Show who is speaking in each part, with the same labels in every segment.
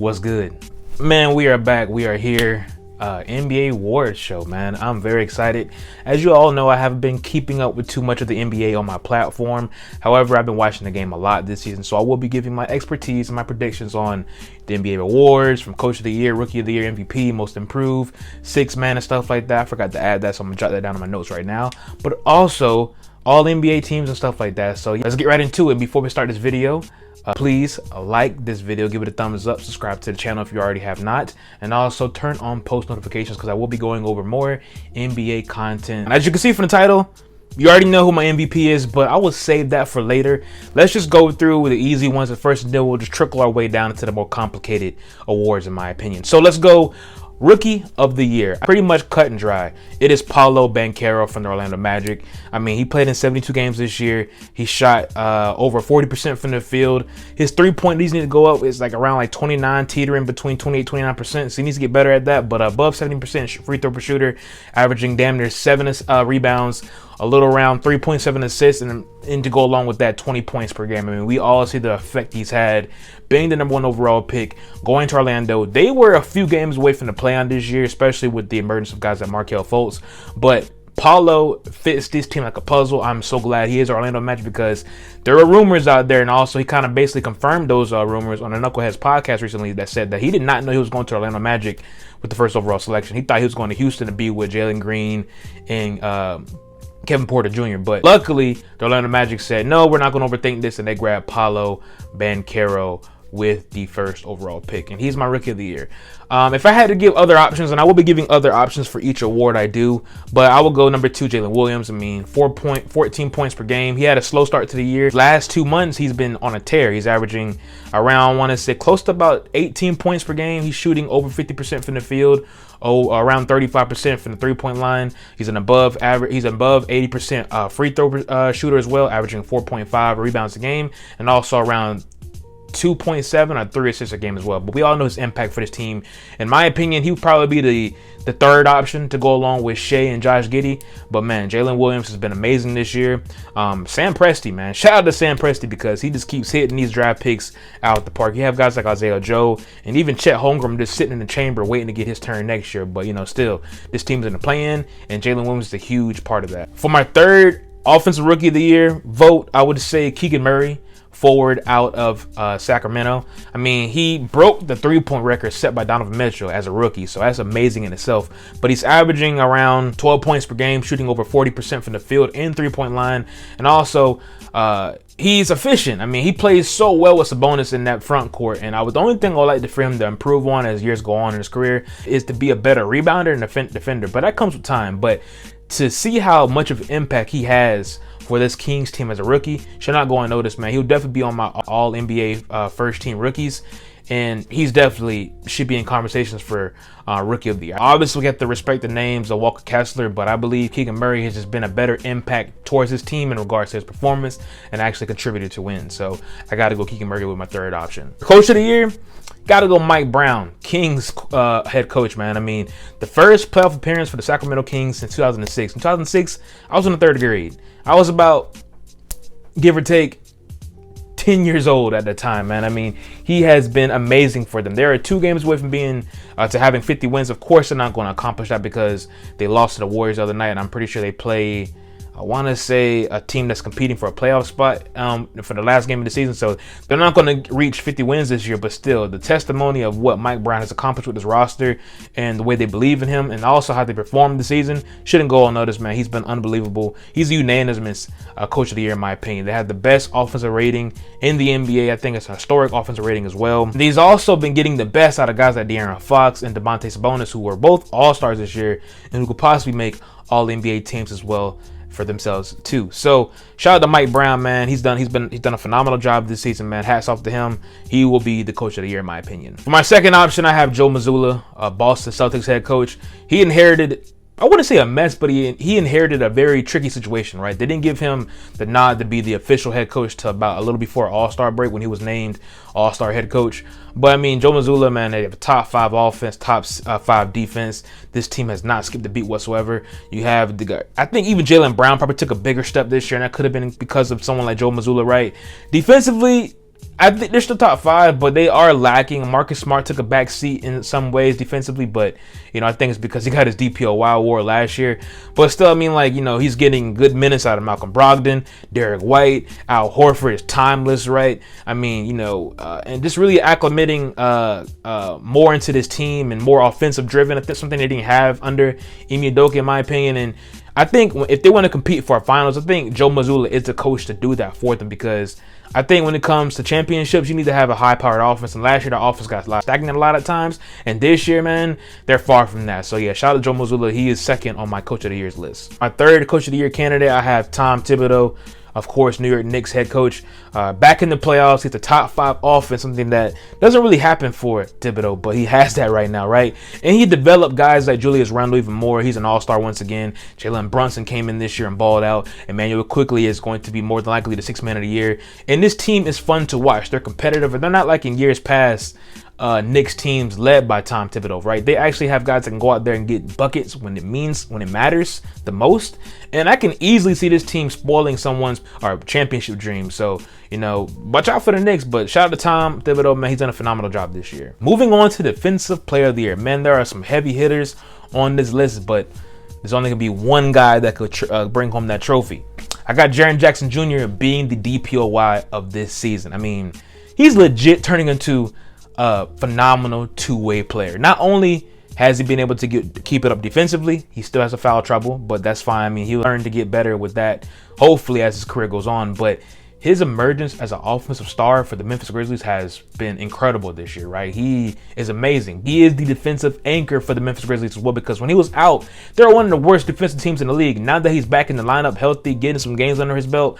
Speaker 1: What's good? Man, we are back. We are here. NBA awards show, man. I'm very excited. As you all know, I haven't been keeping up with too much of the NBA on my platform. However, I've been watching the game a lot this season, so I will be giving my expertise and my predictions on the NBA awards, from Coach of the Year, Rookie of the Year, MVP, Most Improved, Sixth Man, and stuff like that. I forgot to add that, so I'm gonna jot that down in my notes right now. But also all NBA teams and stuff like that. So let's get right into it. Before we start this video, please like this video, give it a thumbs up, subscribe to the channel if you already have not, and also turn on post notifications because I will be going over more NBA content. And as you can see from the title, you already know who my MVP is, but I will save that for later. Let's just go through the easy ones at first, and then we'll just trickle our way down into the more complicated awards, in my opinion. So let's go. Rookie of the Year, pretty much cut and dry. It is Paolo Banchero from the Orlando Magic. I mean, he played in 72 games this year. He shot over 40% from the field. His three-point leads need to go up. It's like around 29, teetering between 28-29%. So he needs to get better at that. But above 70% free throw per shooter, averaging damn near 7 rebounds, a little around 3.7 assists, and to go along with that, 20 points per game. I mean, we all see the effect he's had being the #1 overall pick, going to Orlando. They were a few games away from the play-on this year, especially with the emergence of guys like Markelle Fultz. But Paolo fits this team like a puzzle. I'm so glad he is Orlando Magic, because there are rumors out there, and also he kind of basically confirmed those rumors on a Knuckleheads podcast recently that said that he did not know he was going to Orlando Magic with the first overall selection. He thought he was going to Houston to be with Jalen Green and Kevin Porter Jr. But luckily, the Orlando Magic said, no, we're not going to overthink this, and they grabbed Paolo Banchero with the first overall pick, and he's my Rookie of the Year. If I had to give other options, and I will be giving other options for each award I do, but I will go number 2, Jalen Williams. I mean, 14 points per game. He had a slow start to the year. Last 2 months, he's been on a tear. He's averaging around, I want to say, close to about 18 points per game. He's shooting over 50% from the field, around 35% from the three-point line. He's an above average. He's above 80% free throw shooter as well, averaging 4.5 rebounds a game, and also around 2.7 or 3 assists a game as well. But we all know his impact for this team. In my opinion, he would probably be the third option to go along with Shea and Josh Giddey. But man, Jalen Williams has been amazing this year. Sam Presti, man, shout out to Sam Presti, because he just keeps hitting these draft picks out the park. You have guys like Isaiah Joe and even Chet Holmgren just sitting in the chamber waiting to get his turn next year. But still, this team's in the play-in, and Jalen Williams is a huge part of that. For my third Offensive Rookie of the Year vote, I would say Keegan Murray, forward out of Sacramento. I mean, he broke the three-point record set by Donovan Mitchell as a rookie, so that's amazing in itself. But he's averaging around 12 points per game, shooting over 40% from the field and three-point line, and also he's efficient. I mean, he plays so well with Sabonis in that front court, and the only thing I'd like for him to improve on as years go on in his career is to be a better rebounder and defender, but that comes with time. But to see how much of an impact he has for this Kings team as a rookie should not go unnoticed, man. He'll definitely be on my all NBA first team rookies, and he's definitely should be in conversations for Rookie of the Year. Obviously, we have to respect the names of Walker Kessler, but I believe Keegan Murray has just been a better impact towards his team in regards to his performance and actually contributed to win. So I got to go Keegan Murray with my third option. Coach of the Year, got to go Mike Brown, Kings head coach, man. I mean, the first playoff appearance for the Sacramento Kings since 2006. In 2006, I was in the third grade. I was about, give or take, 10 years old at the time, man. I mean, he has been amazing for them. They are 2 games away from being to having 50 wins. Of course, they're not going to accomplish that because they lost to the Warriors the other night, and I'm pretty sure they play, I want to say, a team that's competing for a playoff spot for the last game of the season. So they're not going to reach 50 wins this year, but still, the testimony of what Mike Brown has accomplished with his roster and the way they believe in him, and also how they performed this season, shouldn't go unnoticed, man. He's been unbelievable. He's a unanimous Coach of the Year, in my opinion. They have the best offensive rating in the NBA. I think it's a historic offensive rating as well. And he's also been getting the best out of guys like De'Aaron Fox and Domantas Sabonis, who were both All-Stars this year and who could possibly make All-NBA teams as well for themselves too. So shout out to Mike Brown, man. He's done a phenomenal job this season, man. Hats off to him. He will be the Coach of the Year, in my opinion. For my second option, I have Joe Mazzulla, Boston Celtics head coach. He inherited, I wouldn't say a mess, but he inherited a very tricky situation, right? They didn't give him the nod to be the official head coach till about a little before All-Star break when he was named All-Star head coach. But I mean, Joe Mazzulla, man, they have a top 5 offense, top 5 defense. This team has not skipped a beat whatsoever. You have I think even Jaylen Brown probably took a bigger step this year, and that could have been because of someone like Joe Mazzulla, right? Defensively, I think they're still top 5, but they are lacking. Marcus Smart took a back seat in some ways defensively, but I think it's because he got his DPOY award last year. But still, I mean, like, he's getting good minutes out of Malcolm Brogdon, Derek White, Al Horford is timeless, right? I mean, and just really acclimating more into this team and more offensive driven. I think something they didn't have under Ime Udoka, in my opinion. And I think if they want to compete for a finals, I think Joe Mazzulla is the coach to do that for them, because I think when it comes to championships, you need to have a high-powered offense. And last year, the offense got stagnant a lot of times. And this year, man, they're far from that. So, yeah, shout out to Joe Mazzulla. He is second on my Coach of the Year's list. My third Coach of the Year candidate, I have Tom Thibodeau. Of course, New York Knicks head coach. Back in the playoffs, he's the top 5 offense, something that doesn't really happen for Thibodeau, but he has that right now, right? And he developed guys like Julius Randle even more. He's an all-star once again. Jalen Brunson came in this year and balled out. Emmanuel Quickley is going to be more than likely the 6th man of the year. And this team is fun to watch. They're competitive, and they're not like in years past Knicks teams led by Tom Thibodeau, right? They actually have guys that can go out there and get buckets when it matters the most. And I can easily see this team spoiling someone's championship dream. So, watch out for the Knicks, but shout out to Tom Thibodeau, man. He's done a phenomenal job this year. Moving on to Defensive Player of the Year. Man, there are some heavy hitters on this list, but there's only going to be one guy that could bring home that trophy. I got Jaren Jackson Jr. being the DPOY of this season. I mean, he's legit turning into a phenomenal two-way player. Not only has he been able to keep it up defensively, he still has a foul trouble, but that's fine. I mean, he'll learn to get better with that, hopefully, as his career goes on. But his emergence as an offensive star for the Memphis Grizzlies has been incredible this year, right? He is amazing. He is the defensive anchor for the Memphis Grizzlies as well, because when he was out, they were one of the worst defensive teams in the league. Now that he's back in the lineup, healthy, getting some games under his belt,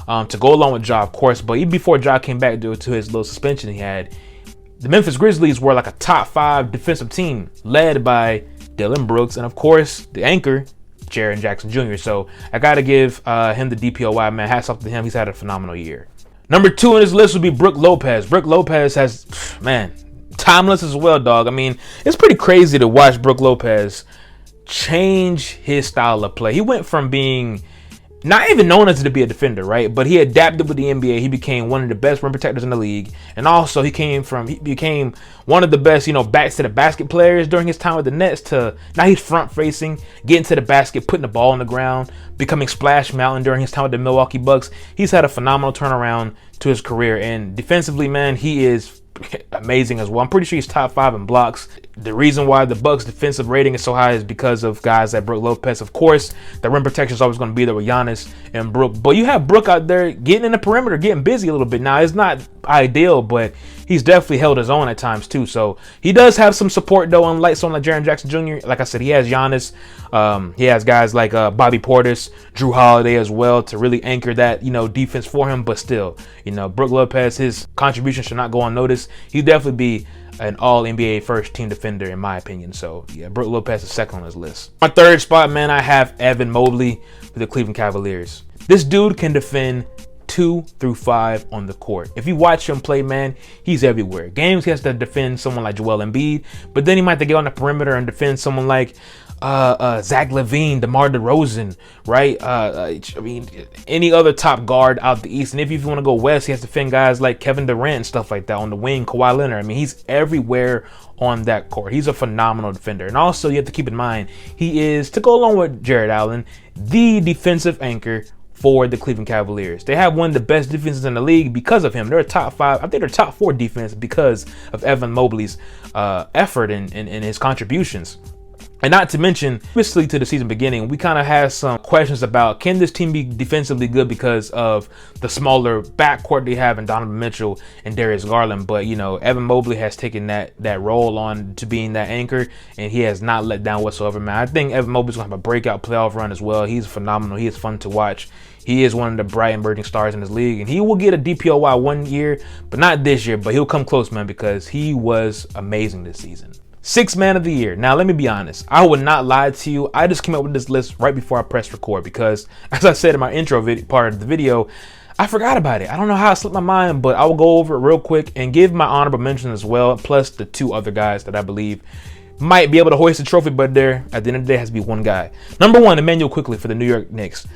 Speaker 1: to go along with Ja, of course. But even before Ja came back due to his little suspension he had, the Memphis Grizzlies were like a top 5 defensive team led by Dillon Brooks and, of course, the anchor, Jaren Jackson Jr. So I got to give him the DPOY, man. Hats off to him. He's had a phenomenal year. Number 2 on this list would be Brook Lopez. Brook Lopez has, man, timeless as well, dog. I mean, it's pretty crazy to watch Brook Lopez change his style of play. He went from being not even known as to be a defender, right? But he adapted with the NBA. He became one of the best rim protectors in the league. And also he became one of the best, backs to the basket players during his time with the Nets, to now he's front facing, getting to the basket, putting the ball on the ground, becoming Splash Mountain during his time with the Milwaukee Bucks. He's had a phenomenal turnaround to his career. And defensively, man, he is amazing as well. I'm pretty sure he's top 5 in blocks. The reason why the Bucks defensive rating is so high is because of guys like Brook Lopez. Of course, the rim protection is always going to be there with Giannis and Brook, but you have Brook out there getting in the perimeter, getting busy a little bit. Now, it's not ideal, but he's definitely held his own at times too. So he does have some support though, unlike someone like Jaren Jackson Jr. Like I said, he has Giannis. He has guys like Bobby Portis, Drew Holiday as well to really anchor that defense for him. But still, Brook Lopez, his contribution should not go unnoticed. He'd definitely be an all-NBA first-team defender, in my opinion. So, yeah, Brook Lopez is second on his list. My third spot, man, I have Evan Mobley with the Cleveland Cavaliers. This dude can defend 2 through 5 on the court. If you watch him play, man, he's everywhere. Games he has to defend someone like Joel Embiid, but then he might have to get on the perimeter and defend someone like Zach LaVine, DeMar DeRozan, right? I mean, any other top guard out the East. And if you want to go West, he has to defend guys like Kevin Durant and stuff like that on the wing, Kawhi Leonard. I mean, he's everywhere on that court. He's a phenomenal defender. And also, you have to keep in mind, he is, to go along with Jared Allen, the defensive anchor for the Cleveland Cavaliers. They have one of the best defenses in the league because of him. They're a top 5, I think they're top 4 defense because of Evan Mobley's effort and his contributions. And not to mention, obviously to the season beginning, we kind of had some questions about, can this team be defensively good because of the smaller backcourt they have in Donovan Mitchell and Darius Garland. But, Evan Mobley has taken that role on to being that anchor, and he has not let down whatsoever, man. I think Evan Mobley's going to have a breakout playoff run as well. He's phenomenal. He is fun to watch. He is one of the bright emerging stars in this league, and he will get a DPOY one year, but not this year, but he'll come close, man, because he was amazing this season. 6th man of the year. Now, let me be honest. I would not lie to you. I just came up with this list right before I pressed record because, as I said in my intro part of the video, I forgot about it. I don't know how it slipped my mind, but I will go over it real quick and give my honorable mentions as well, plus the 2 other guys that I believe might be able to hoist the trophy, but there, at the end of the day, has to be one guy. Number 1, Emmanuel Quickley for the New York Knicks.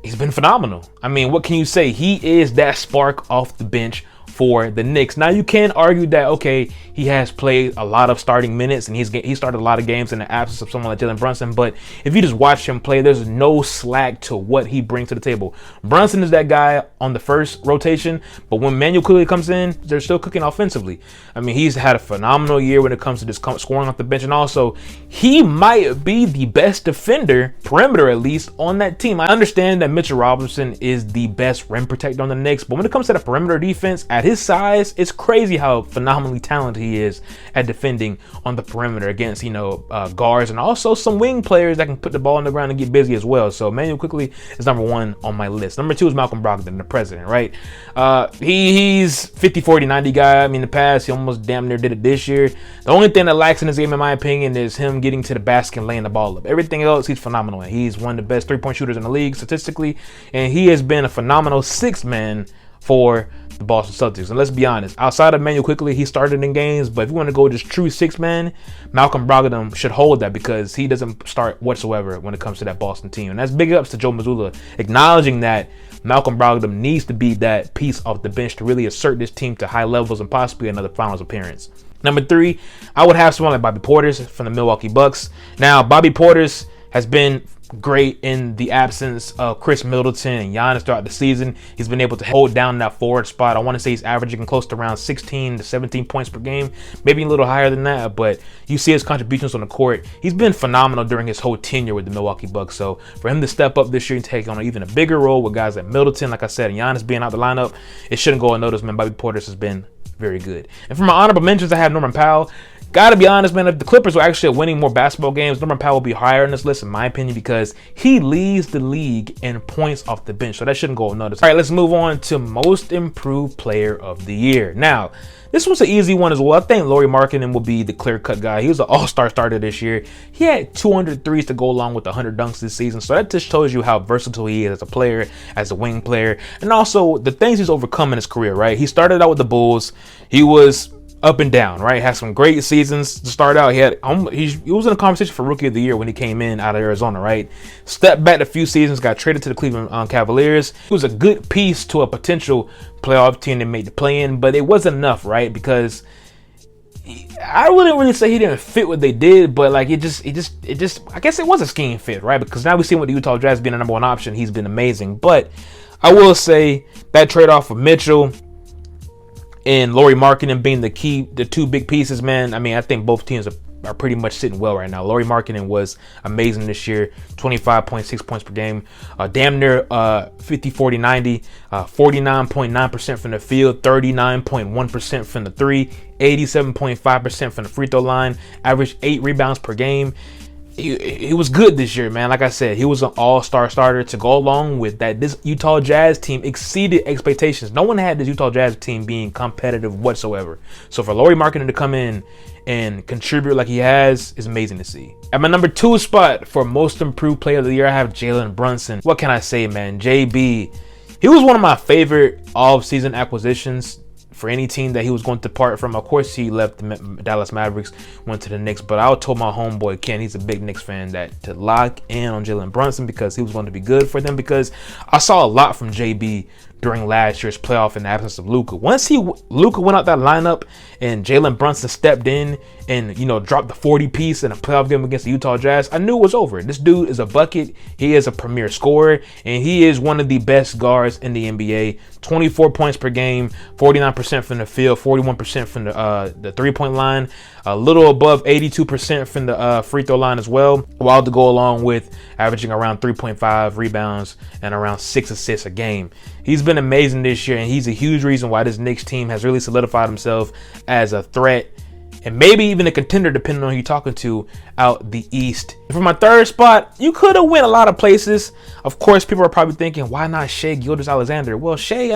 Speaker 1: He's been phenomenal. I mean, what can you say? He is that spark off the bench for the Knicks. Now you can argue that, okay, he has played a lot of starting minutes and he started a lot of games in the absence of someone like Jalen Brunson, but if you just watch him play, there's no slack to what he brings to the table. Brunson is that guy on the first rotation, but when Manuel Quigley comes in, they're still cooking offensively. I mean, he's had a phenomenal year when it comes to just scoring off the bench, and also he might be the best defender, perimeter at least, on that team. I understand that Mitchell Robinson is the best rim protector on the Knicks, but when it comes to the perimeter defense, at his size, it's crazy how phenomenally talented he is at defending on the perimeter against, guards and also some wing players that can put the ball on the ground and get busy as well. So Manuel Quigley is number one on my list. Number two is Malcolm Brogdon, the president, right? He's 50, 40, 90 guy. I mean, in the past, he almost damn near did it this year. The only thing that lacks in his game, in my opinion, is him getting to the basket and laying the ball up. Everything else, he's phenomenal. He's one of the best three-point shooters in the league statistically, and he has been a phenomenal sixth man for the Boston Celtics. And let's be honest, outside of Manuel Quigley, he started in games, but if you want to go just true six man, Malcolm Brogdon should hold that because he doesn't start whatsoever when it comes to that Boston team. And that's big ups to Joe Mazzulla, acknowledging that Malcolm Brogdon needs to be that piece off the bench to really assert this team to high levels and possibly another finals appearance. Number three, I would have someone like Bobby Portis from the Milwaukee Bucks. Now, Bobby Portis has been great in the absence of Chris Middleton and Giannis throughout the season. He's been able to hold down that forward spot. I want to say he's averaging close to around 16 to 17 points per game, maybe a little higher than that, but you see his contributions on the court. He's been phenomenal during his whole tenure with the Milwaukee Bucks. So for him to step up this year and take on even a bigger role with guys like Middleton, like I said, and Giannis being out the lineup, it shouldn't go unnoticed, man. Bobby Portis has been very good. And for my honorable mentions, I have Norman Powell. Gotta be honest, man, if the Clippers were actually winning more basketball games, Norman Powell will be higher on this list, in my opinion, because he leads the league in points off the bench. So that shouldn't go unnoticed. All right, let's move on to most improved player of the year. Now, this was an easy one as well. I think Lauri Markkanen will be the clear-cut guy. He was an all-star starter this year. He had 200 threes to go along with 100 dunks this season. So that just shows you how versatile he is as a player, as a wing player, and also the things he's overcome in his career, right? He started out with the Bulls. He was up and down, right? Had some great seasons to start out. He was in a conversation for Rookie of the Year when he came in out of Arizona, right? Stepped back a few seasons, got traded to the Cleveland Cavaliers. He was a good piece to a potential playoff team that made the play-in, but it wasn't enough, right? Because I wouldn't really say he didn't fit what they did, but like it just I guess it was a scheme fit, right? Because now we see with the Utah Jazz being the number one option, he's been amazing. But I will say that trade-off with Mitchell and Lauri Markkanen being the two big pieces, man. I mean, I think both teams are pretty much sitting well right now. Lauri Markkanen was amazing this year, 25.6 points per game, damn near 50, 40, 90, 49.9% from the field, 39.1% from the three, 87.5% from the free throw line, averaged 8 rebounds per game. He was good this year, man. Like I said, he was an all-star starter to go along with that. This Utah Jazz team exceeded expectations. No one had this Utah Jazz team being competitive whatsoever. So for Lauri Markkanen to come in and contribute like he has is amazing to see. At my number 2 spot for most improved player of the year, I have Jalen Brunson. What can I say, man? JB, he was one of my favorite off-season acquisitions for any team that he was going to depart from. Of course, he left the Dallas Mavericks, went to the Knicks, but I told my homeboy Ken, he's a big Knicks fan, that to lock in on Jalen Brunson because he was going to be good for them, because I saw a lot from JB during last year's playoff in the absence of Luka. Once Luka went out that lineup and Jalen Brunson stepped in and, dropped the 40 piece in a playoff game against the Utah Jazz, I knew it was over. This dude is a bucket. He is a premier scorer, and he is one of the best guards in the NBA. 24 points per game, 49% from the field, 41% from the three-point line, a little above 82% from the free throw line as well, while to go along with averaging around 3.5 rebounds and around 6 assists a game. He's been amazing this year, and he's a huge reason why this Knicks team has really solidified himself as a threat and maybe even a contender, depending on who you're talking to out the East. For my 3rd spot, you could have went a lot of places. Of course, people are probably thinking, why not Shai Gilgeous-Alexander? Well, Shai,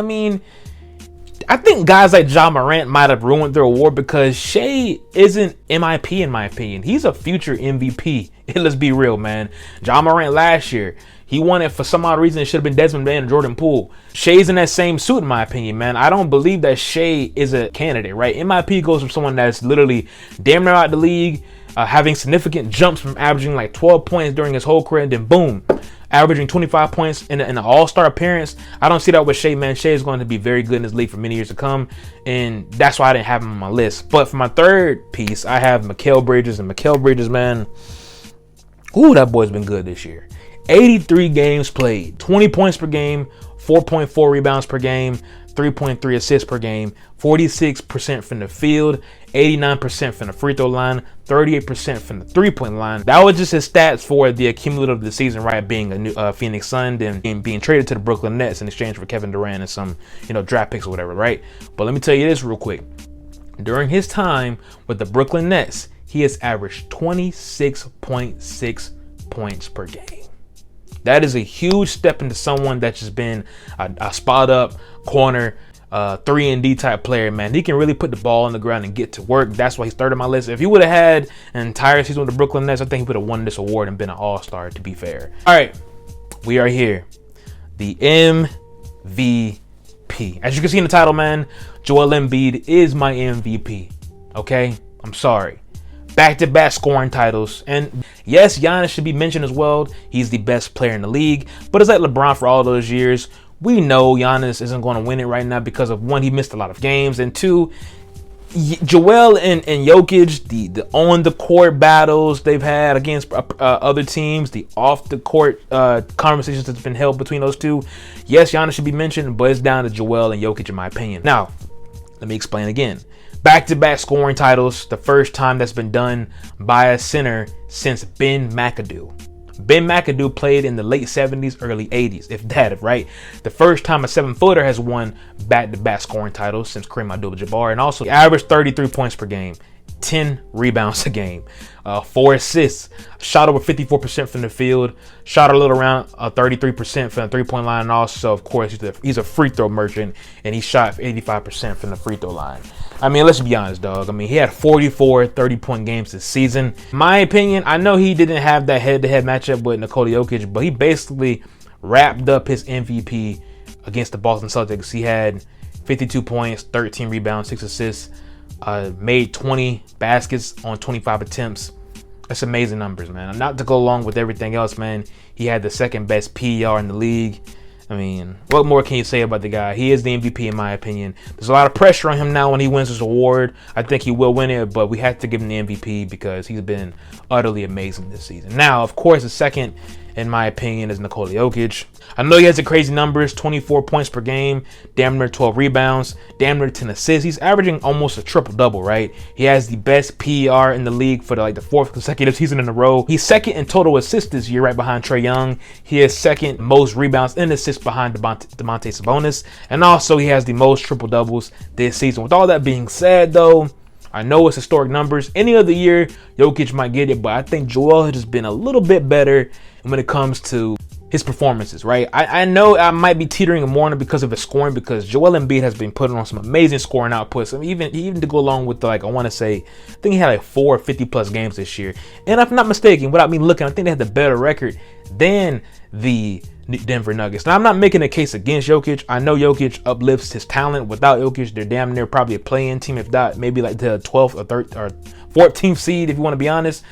Speaker 1: I think guys like Ja Morant might have ruined their award because Shai isn't MIP in my opinion. He's a future MVP. Let's be real, man. Ja Morant last year, he won it for some odd reason. It should have been Desmond Bain and Jordan Poole. Shai's in that same suit, in my opinion, man. I don't believe that Shai is a candidate, right? MIP goes from someone that's literally damn near out the league, having significant jumps from averaging like 12 points during his whole career, and then boom, averaging 25 points in an all-star appearance. I don't see that with Shea, man. Shea is going to be very good in this league for many years to come, and that's why I didn't have him on my list. But for my third piece, I have Mikal Bridges, and Mikal Bridges, man, ooh, that boy's been good this year. 83 games played, 20 points per game, 4.4 rebounds per game, 3.3 assists per game, 46% from the field, 89% from the free throw line, 38% from the three-point line. That was just his stats for the accumulative of the season, right? Being a new Phoenix Sun and being traded to the Brooklyn Nets in exchange for Kevin Durant and some, draft picks or whatever, right? But let me tell you this real quick. During his time with the Brooklyn Nets, he has averaged 26.6 points per game. That is a huge step into someone that's just been a spot up corner, 3-and-D type player, man. He can really put the ball on the ground and get to work. That's why he's third on my list. If he would have had an entire season with the Brooklyn Nets, I think he would have won this award and been an all-star, to be fair. All right, we are here. The MVP. As you can see in the title, man, Joel Embiid is my MVP. Okay? I'm sorry. Back-to-back scoring titles. And yes, Giannis should be mentioned as well. He's the best player in the league. But it's like LeBron for all those years. We know Giannis isn't going to win it right now because of, one, he missed a lot of games. And two, Joel and Jokic, the on-the-court battles they've had against other teams, the off-the-court conversations that's been held between those two. Yes, Giannis should be mentioned, but it's down to Joel and Jokic in my opinion. Now, let me explain again. Back-to-back scoring titles, the first time that's been done by a center since Ben McAdoo. Ben McAdoo played in the late 70s, early 80s, if that, right? The first time a 7-footer has won back-to-back scoring titles since Kareem Abdul-Jabbar, and also averaged 33 points per game, 10 rebounds a game, 4 assists, shot over 54% from the field, shot a little around 33% from the three-point line, and also, of course, he's a free throw merchant, and he shot 85% from the free throw line. I mean, let's be honest, dog. I mean, he had 44 30-point games this season. In my opinion, I know he didn't have that head-to-head matchup with Nikola Jokic, but he basically wrapped up his MVP against the Boston Celtics. He had 52 points, 13 rebounds, 6 assists, made 20 baskets on 25 attempts. That's amazing numbers, man. And not to go along with everything else, man, he had the second best PER in the league. I mean, what more can you say about the guy? He is the MVP in my opinion. There's a lot of pressure on him now when he wins this award. I think he will win it, but we have to give him the MVP because he's been utterly amazing this season. Now, of course, the second, in my opinion, is Nikola Jokic. I know he has the crazy numbers, 24 points per game, damn near 12 rebounds, damn near 10 assists. He's averaging almost a triple-double, right? He has the best PER in the league for the fourth consecutive season in a row. He's second in total assists this year, right behind Trae Young. He has second most rebounds and assists behind Domantas Sabonis. And also, he has the most triple-doubles this season. With all that being said, though, I know it's historic numbers. Any other year, Jokic might get it, but I think Joel has just been a little bit better when it comes to his performances, right? I know I might be teetering more on it because of his scoring, because Joel Embiid has been putting on some amazing scoring outputs. I mean, even to go along with I want to say, I think he had 4 50-plus games this year. And if I'm not mistaken, without me looking, I think they had the better record than the Denver Nuggets. Now, I'm not making a case against Jokic. I know Jokic uplifts his talent. Without Jokic, they're damn near probably a play-in team, if not maybe like the 12th or 13th or 14th seed, if you want to be honest.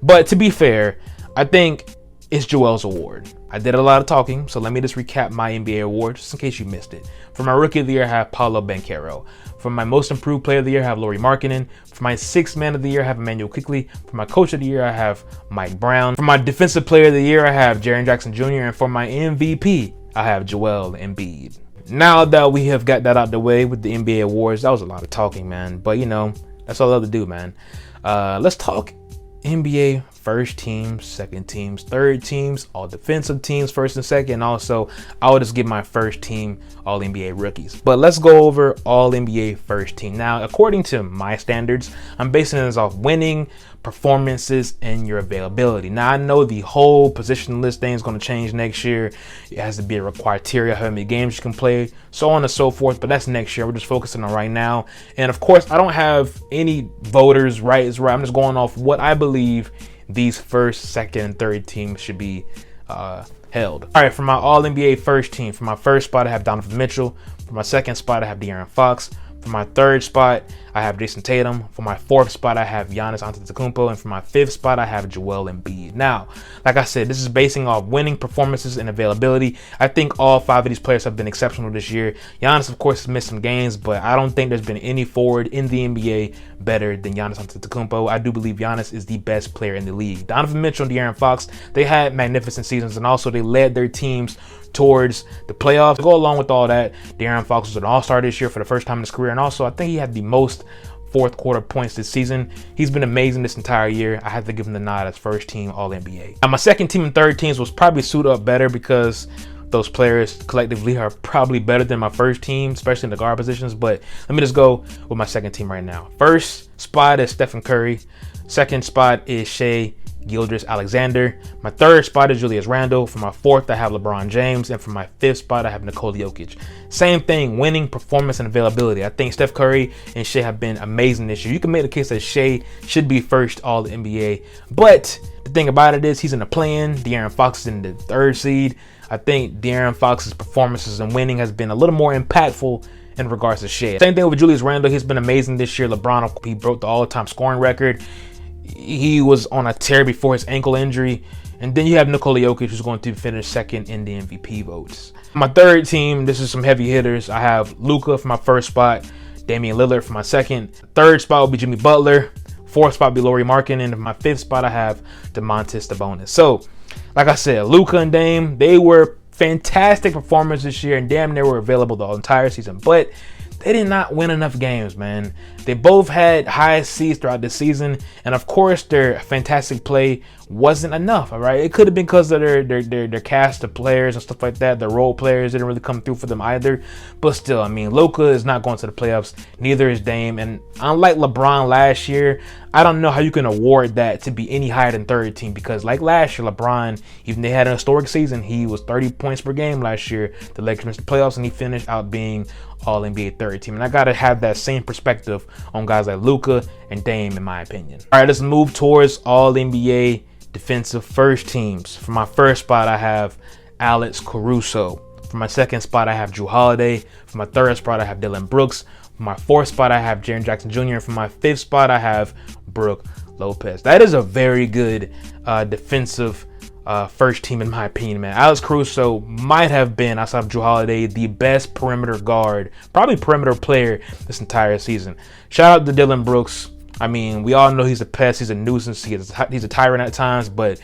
Speaker 1: But to be fair, I think it's Joel's award. I did a lot of talking, so let me just recap my NBA awards, just in case you missed it. For my Rookie of the Year, I have Paolo Banchero. For my Most Improved Player of the Year, I have Lauri Markkanen. For my Sixth Man of the Year, I have Emmanuel Quickley. For my Coach of the Year, I have Mike Brown. For my Defensive Player of the Year, I have Jaren Jackson Jr. And for my MVP, I have Joel Embiid. Now that we have got that out the way with the NBA awards, that was a lot of talking, man. But, that's all I love to do, man. Let's talk NBA first teams, second teams, third teams, all defensive teams, first and second. And also, I will just give my first team all NBA rookies. But let's go over all NBA first team. Now, according to my standards, I'm basing this off winning, performances, and your availability. Now, I know the whole position list thing is going to change next year. It has to be a criteria, how many games you can play, so on and so forth. But that's next year. We're just focusing on right now. And of course, I don't have any voters, right? It's right. I'm just going off what I believe these first, second, and third teams should be held. All right, for my All-NBA first team, for my first spot, I have Donovan Mitchell. For my second spot, I have De'Aaron Fox. For my third spot, I have Jason Tatum. For my 4th spot, I have Giannis Antetokounmpo. And for my 5th spot, I have Joel Embiid. Now, like I said, this is basing off winning performances and availability. I think all 5 of these players have been exceptional this year. Giannis, of course, has missed some games, but I don't think there's been any forward in the NBA better than Giannis Antetokounmpo. I do believe Giannis is the best player in the league. Donovan Mitchell and De'Aaron Fox, they had magnificent seasons, and also they led their teams towards the playoffs. To go along with all that, De'Aaron Fox was an all-star this year for the first time in his career, and also I think he had the most fourth quarter points this season. He's been amazing this entire year. I have to give him the nod as first team All-NBA. Now, my second team and third teams was probably suit up better because those players collectively are probably better than my first team, especially in the guard positions. But let me just go with my second team right now. First spot is Stephen Curry. Second spot is Shai Gilgeous-Alexander. My third spot is Julius Randle. For my 4th, I have LeBron James. And for my 5th spot, I have Nikola Jokic. Same thing, winning, performance, and availability. I think Steph Curry and Shai have been amazing this year. You can make the case that Shai should be first All-NBA. But the thing about it is he's in the play-in. De'Aaron Fox is in the 3rd seed. I think De'Aaron Fox's performances and winning has been a little more impactful in regards to Shai. Same thing with Julius Randle. He's been amazing this year. LeBron, he broke the all-time scoring record. He was on a tear before his ankle injury. And then you have Nikola Jokic, who's going to finish second in the MVP votes. My third team, this is some heavy hitters. I have Luka for my first spot, Damian Lillard for my second. Third spot will be Jimmy Butler. 4th spot will be Lauri Markkanen. And for my 5th spot, I have Domantas Sabonis. So, like I said, Luka and Dame, they were fantastic performers this year and damn near were available the entire season. But they did not win enough games, man. They both had high seeds throughout the season, and of course, their fantastic play wasn't enough. All right, it could have been because of their cast of players and stuff like that. The role players didn't really come through for them either. But still, I mean, Luka is not going to the playoffs. Neither is Dame, and unlike LeBron last year, I don't know how you can award that to be any higher than third team because, like last year, LeBron, even they had an historic season, he was 30 points per game last year. The Lakers missed the playoffs, and he finished out being All-NBA third team. And I gotta have that same perspective on guys like Luka and Dame, in my opinion. All right, let's move towards All-NBA defensive first teams. For my first spot, I have Alex Caruso. For my second spot, I have Jrue Holiday. For my third spot, I have Dylan Brooks. For my 4th spot, I have Jaren Jackson Jr. And for my 5th spot, I have Brook Lopez. That is a very good defensive first team, in my opinion, man. Alex Caruso might have been, outside of Jrue Holiday, the best perimeter guard, probably perimeter player this entire season. Shout out to Dylan Brooks. I mean, we all know he's a pest, he's a nuisance, he's a tyrant at times, but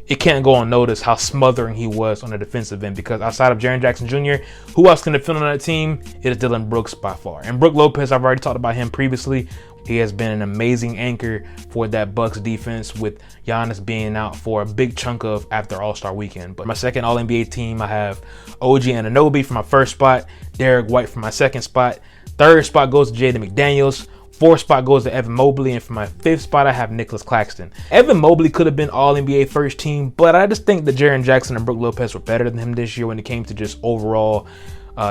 Speaker 1: it can't go unnoticed how smothering he was on the defensive end because outside of Jaren Jackson Jr., who else can defend on that team? It is Dylan Brooks by far. And Brook Lopez, I've already talked about him previously. He has been an amazing anchor for that Bucks defense with Giannis being out for a big chunk of after All-Star weekend. But my second All-NBA team, I have OG Anunoby for my first spot, Derek White for my second spot. Third spot goes to Jaden McDaniels. 4th spot goes to Evan Mobley, and for my 5th spot, I have Nicholas Claxton. Evan Mobley could have been All-NBA first team, but I just think that Jaren Jackson and Brook Lopez were better than him this year when it came to just overall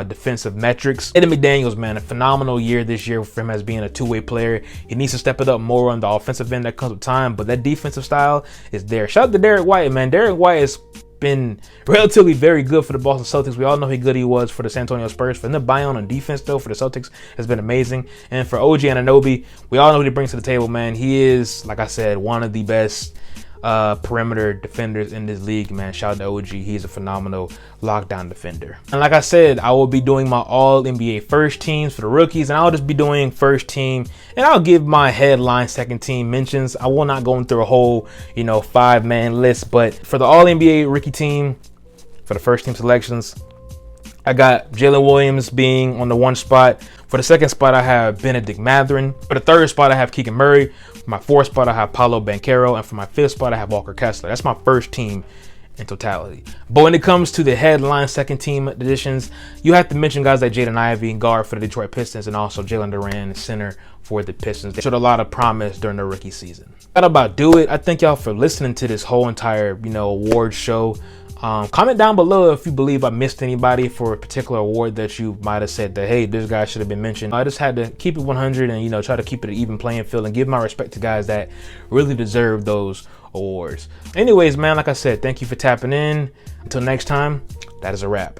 Speaker 1: defensive metrics. Jaden McDaniels, man, a phenomenal year this year for him as being a two-way player. He needs to step it up more on the offensive end. That comes with time, but that defensive style is there. Shout out to Derek White, man. Derek White is been relatively very good for the Boston Celtics. We all know how good he was for the San Antonio Spurs. For him to buy on defense, though, for the Celtics has been amazing. And for OG Anunoby, we all know what he brings to the table, man. He is, like I said, one of the best perimeter defenders in this league, man. Shout out to OG. He's a phenomenal lockdown defender. And like I said, I will be doing my All-NBA first teams for the rookies, and I'll just be doing first team, and I'll give my headline second team mentions. I will not go through a whole, 5-man list, but for the All-NBA rookie team, for the first team selections, I got Jalen Williams being on the 1 spot. For the 2nd spot, I have Benedict Mathurin. For the 3rd spot, I have Keegan Murray. For my 4th spot, I have Paolo Banchero. And for my 5th spot, I have Walker Kessler. That's my first team in totality. But when it comes to the headline second team additions, you have to mention guys like Jaden Ivey, guard for the Detroit Pistons, and also Jalen Duran, center for the Pistons. They showed a lot of promise during their rookie season. That'll about do it. I thank y'all for listening to this whole entire, award show. Comment down below if you believe I missed anybody for a particular award that you might have said that, hey, this guy should have been mentioned. I just had to keep it 100 and, try to keep it an even playing field and give my respect to guys that really deserve those awards. Anyways, man, like I said, thank you for tapping in. Until next time, that is a wrap.